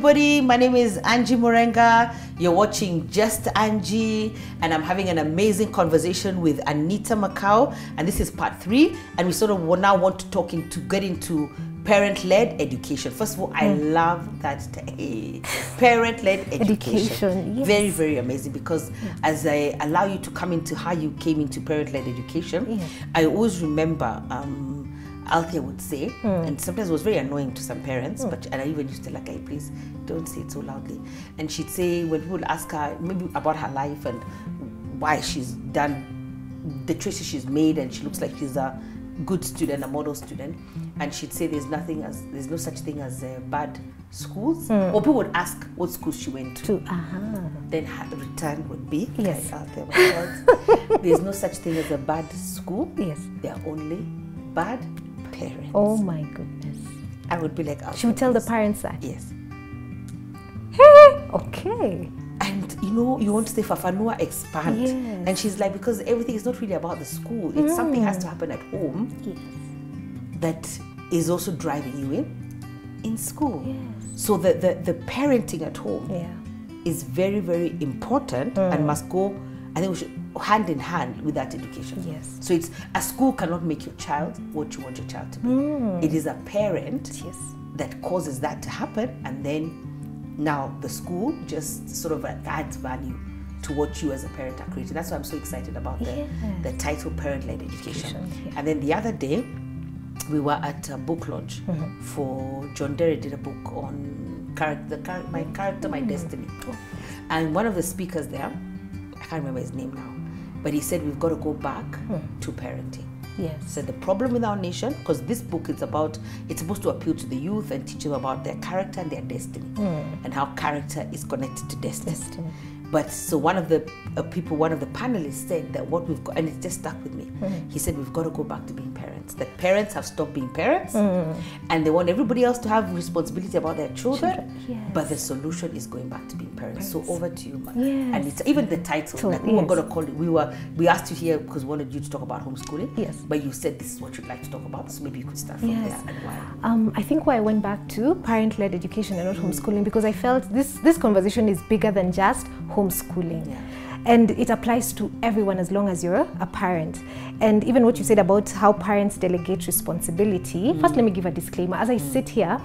everybody, my name is Angie Murenga. You're watching Just Angie, and I'm having an amazing conversation with Anita Makau, and this is part 3, and we sort of now want to get into parent-led education. First of all, I love that parent-led education. Yes. Very, very amazing, because as I allow you to come into how you came into parent-led education, I always remember Althea would say, and sometimes it was very annoying to some parents, and I even used to like, hey, please don't say it so loudly. And she'd say, when people would ask her maybe about her life and why she's done the choices she's made, and she looks like she's a good student, a model student, and she'd say there's no such thing as bad schools, or people would ask what schools she went to. Then her return would be, there's no such thing as a bad school. There are only bad parents. Oh my goodness. I would be like, she would tell the parents that? Yes. Okay. And you know, you want to say Fafanua expand. And she's like, because everything is not really about the school. It's something has to happen at home that is also driving you in school. So the parenting at home is very, very important and must go, I think we should, hand in hand with that education. So it's a school cannot make your child what you want your child to be. It is a parent that causes that to happen, and then now the school just sort of adds value to what you as a parent are creating. That's why I'm so excited about the title parent-led education. And then the other day we were at a book launch for John Derry did a book on my character, my destiny. And one of the speakers there, I can't remember his name now, but he said we've got to go back to parenting. So the problem with our nation, because this book is about, it's supposed to appeal to the youth and teach them about their character and their destiny, and how character is connected to destiny. But so one of the panelists said that what we've got, and it just stuck with me, he said we've got to go back to being parents. That parents have stopped being parents, and they want everybody else to have responsibility about their children, but the solution is going back to being parents. So over to you, and it's even the title, like we were going to call it, we asked you here because we wanted you to talk about homeschooling, but you said this is what you'd like to talk about, so maybe you could start from there. And why? I think why I went back to parent-led education and not homeschooling, because I felt this conversation is bigger than just homeschooling. And it applies to everyone as long as you're a parent. And even what you said about how parents delegate responsibility, first let me give a disclaimer. As I sit here,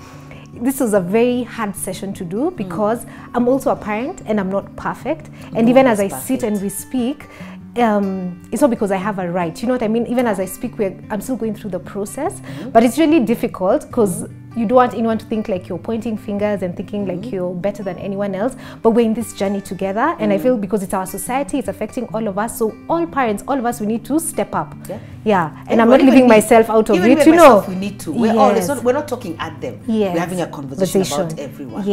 this is a very hard session to do because I'm also a parent and I'm not perfect. And even as I sit and we speak, it's not because I have a right, you know what I mean? Even as I speak, I'm still going through the process, but it's really difficult because you don't want anyone to think like you're pointing fingers and thinking like you're better than anyone else, but we're in this journey together, and I feel because it's our society, it's affecting all of us, so all parents, all of us, we need to step up. And I'm not leaving myself out of it, you know. We need to. We're not talking at them. We're having a conversation about everyone.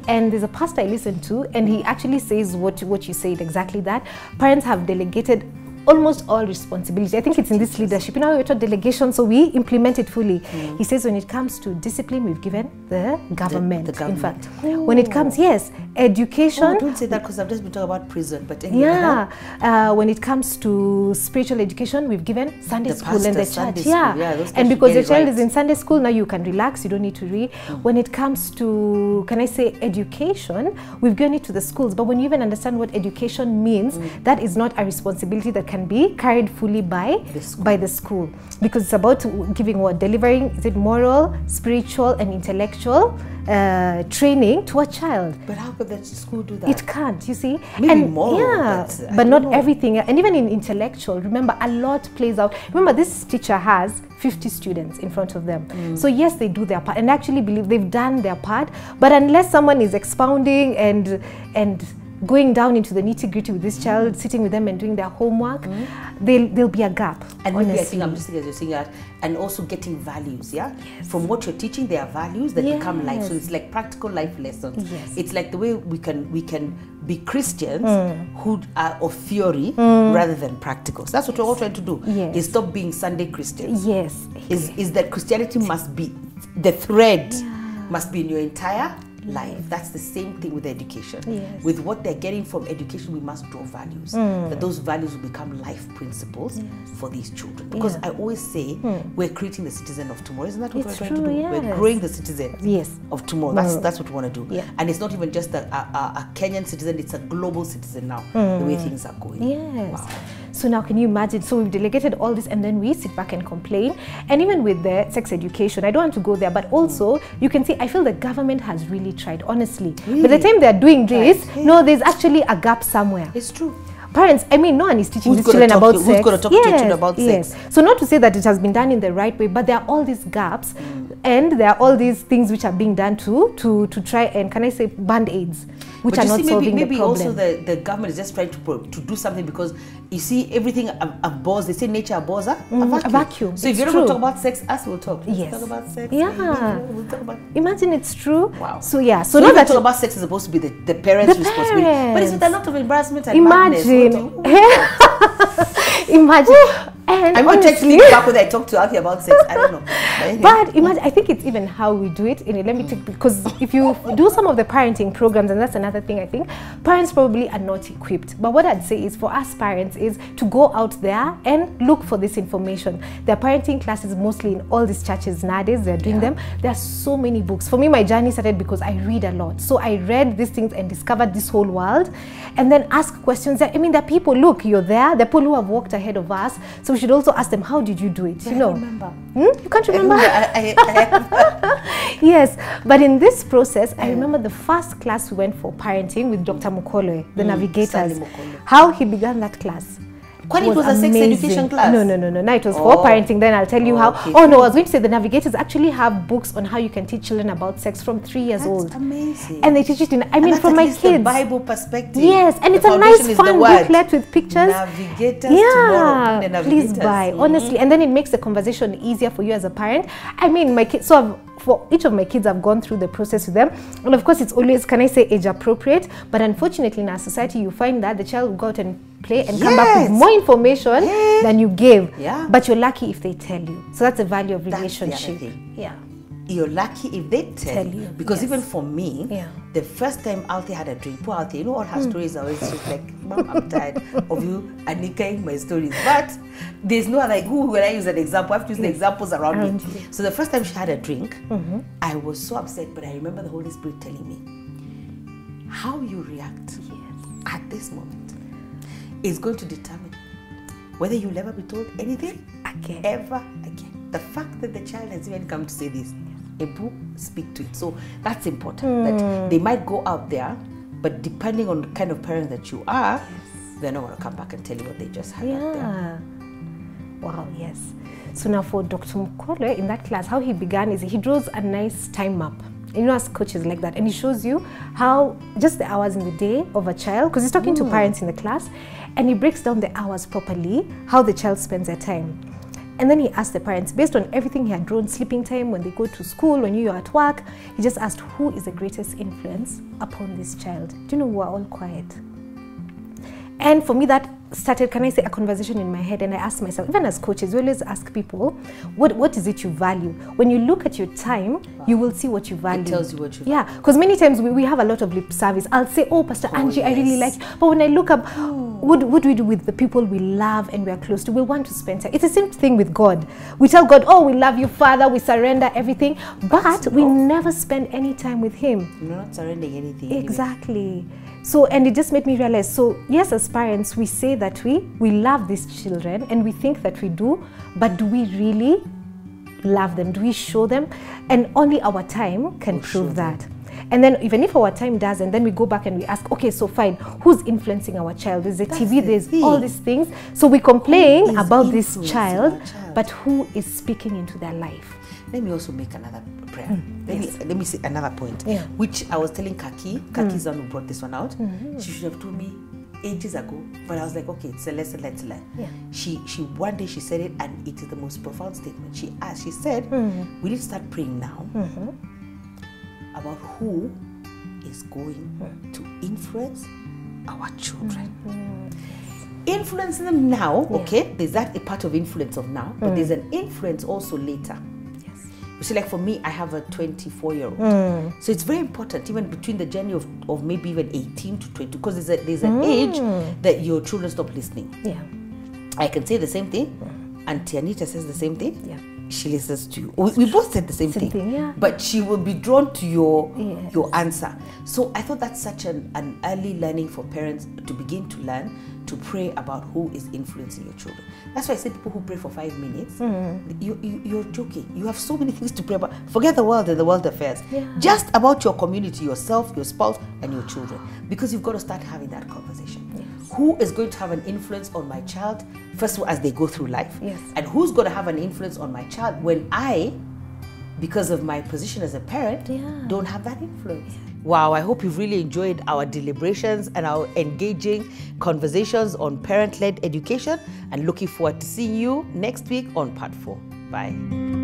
And there's a pastor I listen to, and he actually says what you said, exactly that. Parents have delegated almost all responsibility. I think it's in this leadership. You know, we're taught delegation, so we implement it fully. He says when it comes to discipline, we've given the government. In fact, when it comes, education. Don't say that because I've just been talking about prison. But when it comes to spiritual education, we've given Sunday school and the church. And because your child is in Sunday school, now you can relax. You don't need to read. When it comes to, can I say, education, we've given it to the schools. But when you even understand what education means, that is not a responsibility that can be carried fully by the school, because it's about giving delivering, is it moral, spiritual and intellectual training to a child. But how could the school do that? It can't, you see. Maybe moral, but not everything. And even in intellectual, remember, a lot plays out. Remember, this teacher has 50 students in front of them. So yes, they do their part, and actually believe they've done their part, but unless someone is expounding and going down into the nitty-gritty with this child, sitting with them and doing their homework, there'll be a gap. And maybe I think I'm just thinking as you're saying that, and also getting values, from what you're teaching, there are values that become life. So it's like practical life lessons. It's like the way we can be Christians who are of theory rather than practical. So that's what we're all trying to do. Is stop being Sunday Christians. Is that Christianity must be the thread, must be in your entire life. That's the same thing with education. Yes. With what they're getting from education, we must draw values. That those values will become life principles for these children. Because I always say, we're creating the citizen of tomorrow. Isn't that what we're trying to do? Yes. We're growing the citizen of tomorrow. That's what we want to do. Yeah. And it's not even just a Kenyan citizen, it's a global citizen now, the way things are going. Yes. Wow. So now can you imagine, so we've delegated all this and then we sit back and complain. And even with the sex education, I don't want to go there, but also you can see, I feel the government has really tried, honestly. Really? By the time they're doing this, no, there's actually a gap somewhere. It's true. Parents, I mean, no one is teaching these children about sex. Who's going to talk to your children about sex? So not to say that it has been done in the right way, but there are all these gaps and there are all these things which are being done to try and, can I say, band-aids, which are not solving the problem. Maybe also the government is just trying to do something, because you see everything abhors, they say nature abhors a vacuum. So if you're not going to talk about sex, us will talk. Let's talk about sex. Yeah. We'll talk about... Imagine it's true. Wow. So yeah. So not that talk about sex is supposed to be the parents' responsibility. But it's with a lot of embarrassment and madness. Imagine. And I'm honestly, trying to think back when I talked to Alfie about sex. I don't know. But imagine, I think it's even how we do it. Let me take, because if you do some of the parenting programs, and that's another thing, I think parents probably are not equipped. But what I'd say is for us parents is to go out there and look for this information. There are parenting classes mostly in all these churches nowadays. They're doing them. There are so many books. For me, my journey started because I read a lot. So I read these things and discovered this whole world, and then ask questions. I mean, there are people, look, you're there. There are people who have walked ahead of us. So we should also ask them, how did you do it? You know, remember. You can't remember? Yes, but in this process, I remember the first class we went for parenting with Dr. Mukolo, the navigators. How he began that class. It was a sex education class? No, it was for parenting. Then I'll tell you how. Okay. Oh no, I was going to say the navigators actually have books on how you can teach children about sex from 3 years old. That's amazing. And they teach it in, I mean, from my kids. The Bible perspective. Yes, and it's a nice fun booklet with pictures. Navigators tomorrow. Please buy, honestly. And then it makes the conversation easier for you as a parent. I mean, my kids, for each of my kids, I've gone through the process with them. And of course, it's always, can I say, age appropriate. But unfortunately, in our society, you find that the child will go out and play and come back with more information than you gave. Yeah. But you're lucky if they tell you. So that's the value of relationship. Yeah. You're lucky if they tell you. Because even for me, the first time Althea had a drink, poor Althea, you know all her stories are always just like, Mom, I'm tired of you anikaing my stories. But there's no other, who will I use an example? I have to use the examples around me. So the first time she had a drink, I was so upset, but I remember the Holy Spirit telling me, how you react at this moment is going to determine whether you'll ever be told anything ever again. The fact that the child has even come to say this, Ebu, speak to it. So that's important. That they might go out there, but depending on the kind of parent that you are, they're not going to come back and tell you what they just had out there. Wow, yes. So now for Dr. Mukolo, in that class, how he began is he draws a nice time map. You know, as coaches like that, and he shows you how just the hours in the day of a child, because he's talking to parents in the class, and he breaks down the hours properly, how the child spends their time. And then he asked the parents, based on everything he had drawn, sleeping time, when they go to school, when you're at work, he just asked, who is the greatest influence upon this child? Do you know, we're all quiet. And for me, that started, can I say, a conversation in my head, and I asked myself, even as coaches, we always ask people, what is it you value? When you look at your time, you will see what you value. It tells you what you value. Yeah, because many times we have a lot of lip service. I'll say, oh, Pastor Angie, I really like you. But when I look up, what do we do with the people we love and we are close to? We want to spend time. It's the same thing with God. We tell God, oh, we love you, Father, we surrender everything, but we never spend any time with Him. You're not surrendering anything. Exactly. So, and it just made me realize, so yes, as parents, we say that we love these children and we think that we do, but do we really love them? Do we show them? And only our time can prove that. And then even if our time doesn't, then we go back and we ask, okay, so fine, who's influencing our child? There's the TV, there's all these things. So we complain about this child, but who is speaking into their life? Let me also make another prayer. Let me say another point, which I was telling Kaki. Kaki's the one who brought this one out. She should have told me ages ago, but I was like, okay, it's a lesson, let's learn. She one day she said it, and it is the most profound statement. She said, we need to start praying now about who is going to influence our children. Influencing them now, okay, there's that a part of influence of now, but there's an influence also later. So like for me, I have a 24-year-old. So it's very important, even between the journey of maybe even 18 to 20, because there's an age that your children stop listening. Yeah. I can say the same thing. Auntie Anita says the same thing. Yeah. She listens to you. We both said the same thing. Yeah. But she will be drawn to your answer. So I thought that's such an early learning for parents to begin to learn to pray about who is influencing your children. That's why I said people who pray for 5 minutes, you're joking. You have so many things to pray about. Forget the world and the world affairs. Yeah. Just about your community, yourself, your spouse, and your children. Because you've got to start having that conversation. Yes. Who is going to have an influence on my child, first of all, as they go through life? Yes. And who's going to have an influence on my child when I, because of my position as a parent, don't have that influence? Wow, I hope you've really enjoyed our deliberations and our engaging conversations on parent-led education, and looking forward to seeing you next week on part 4. Bye.